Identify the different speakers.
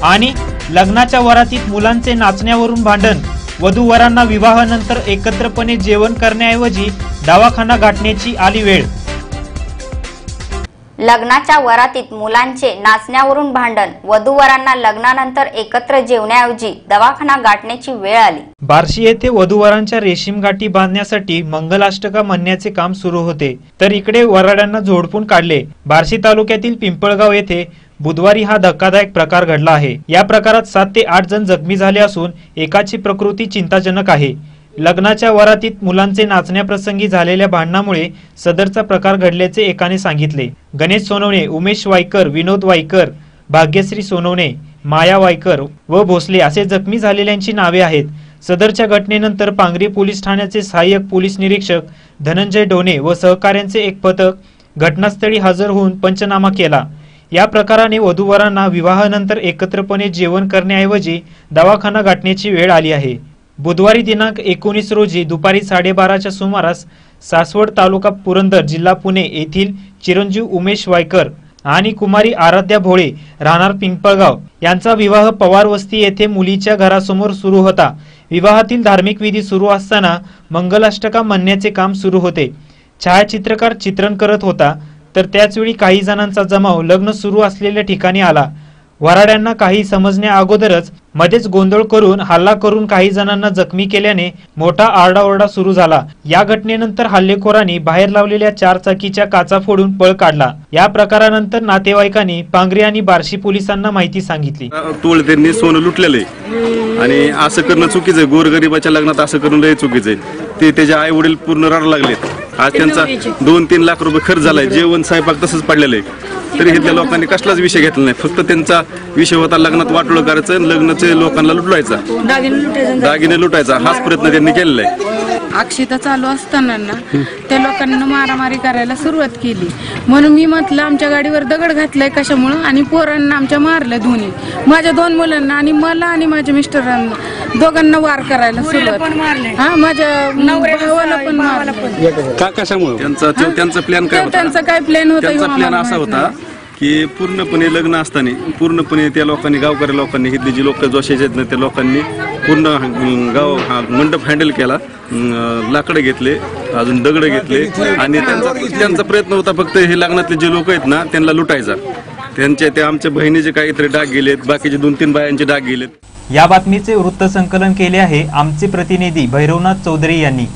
Speaker 1: आणि लग्नाच्या वरातीत मुलांचे नाचण्यावरून भांडण, वधू-वरांना विवाहानंतर एकत्रपणे जेवण करण्याऐवजी दवाखाना गाठण्याची आली वेळ।
Speaker 2: लग्नाच्या वरातीत मुलांचे नाचण्यावरून भांडण, वधू-वरांना लग्नानंतर एकत्र जेवण्याऐवजी दवाखाना गाठण्याची वेळ आली।
Speaker 1: बार्शी येथे वधू-वरांच्या रेशीम गाठी बांधण्यासाठी मंगलाष्टका म्हणण्याचे काम सुरू होते, तर इकडे वराड्यांना झोडपून काढले। बार्शी तालुक्यातील पिंपळगाव येथे बुधवारी हा धक्कादायक प्रकार घडला आहे। या प्रकारात 7 ते 8 जण जखमी झाले असून एकाची प्रकृती चिंताजनक आहे। लग्नाच्या वरातीत मुलांचे नाचण्याप्रसंगी झालेल्या भांडणामुळे सदरचा प्रकार घडल्याचे एकाने सांगितले। गणेश सोनवणे, उमेश वायकर, विनोद वायकर, भाग्यश्री सोनवणे, माया वायकर व भोसले असे जखमी झालेल्यांची नावे आहेत। सदरच्या घटनेनंतर पांगरी पोलीस ठाण्याचे सहाय्यक पोलीस निरीक्षक धनंजय डोने व सहकाऱ्यांचे एक पथक घटनास्थळी हजर होऊन पंचनामा केला। या प्रकाराने वधू-वरांना विवाहानंतर एकत्रपणे जेवण करण्याऐवजी दवाखाना गाठण्याची वेळ आली आहे। बुधवारी दिनांक 19 रोजी दुपारी 12:30च्या सुमारास सासवड तालुका पुरंदर जिल्हा पुणे येथील चिरंजीव उमेश वायकर आणि कुमारी आराध्या भोळे राहणार पिंपळगाव यांचा विवाह पवार वस्ती येथे मुलीच्या घरासमोर सुरू होता। विवाहातील धार्मिक विधी सुरू असताना मंगलाष्टका म्हणण्याचे काम सुरू होते। छायाचित्रकार चित्रण करत होता, तर त्याचवेळी काही जणांचा जमाव लग्न सुरू असलेल्या ठिकाणी आला। वराड्यांना काही समजण्या अगोदरच मध्येच गोंधळ करून हल्ला करून काही जणांना जखमी केल्याने मोठा आरडाओरडा सुरू झाला। या घटनेनंतर हल्लेखोरांनी बाहेर लावलेल्या 4 चाकीच्या काचा फोडून पळ काढला। या प्रकारानंतर नातेवाईकांनी पांगरी आणि बार्शी पोलिसांना माहिती सांगितली।
Speaker 3: त्यांनी सोनं लुटलेले आणि असं करणं चुकीचं आहे। गोरगरिबाच्या लग्नात असं करणं लय चुकीचं आहे। ते त्याचे आई वडील पूर्ण रडायला लागलेत। आज त्यांचा 2-3 लाख रुपये खर्च झालाय। जेवण स्वयंपाक तसंच पडलेलं आहे, तरी इथल्या लोकांनी कसलाच विषय घेतला नाही। फक्त त्यांचा विषय होता लग्नात वाटोळं करायचं, लग्नाचे लोकांना लुटवायचा, दागिने लुटायचा, हाच प्रयत्न त्यांनी केलेला आहे।
Speaker 4: अक्षता चालू असताना ना त्या लोकांना मारामारी करायला सुरुवात केली, म्हणून मी म्हटलं आमच्या गाडीवर दगड घातलाय कशामुळं, आणि पोरांना आमच्या मारलं दोन्ही, माझ्या 2 मुलांना आणि मला आणि माझ्या मिस्टरांना दोघांना वार करायला सुरुवात। हा, माझ्या भावाला पण मारलं।
Speaker 3: का कशामुळे? त्यांचा प्लॅन काय होता?
Speaker 4: त्यांचा काय प्लॅन होता?
Speaker 3: त्यांचा प्लॅन असा होता की पूर्णपणे लग्न असताना पूर्णपणे त्या लोकांनी, गावकरी लोकांनी, इथले जे लोक जोशाचे आहेत ना त्या लोकांनी पूर्ण गाव हा मंडप हँडल केला। लाकडं घेतले, अजून दगड घेतले आणि त्यांचा प्रयत्न होता फक्त हे लग्नातले जे लोक आहेत ना त्यांना लुटायचा। त्या आमच्या बहिणीचे काहीतरी डाग गेलेत, बाकीचे 2-3 बायांचे डाग गेलेत।
Speaker 1: या बातमीचे वृत्त संकलन केले आहे आमचे प्रतिनिधी भैरवनाथ चौधरी यांनी।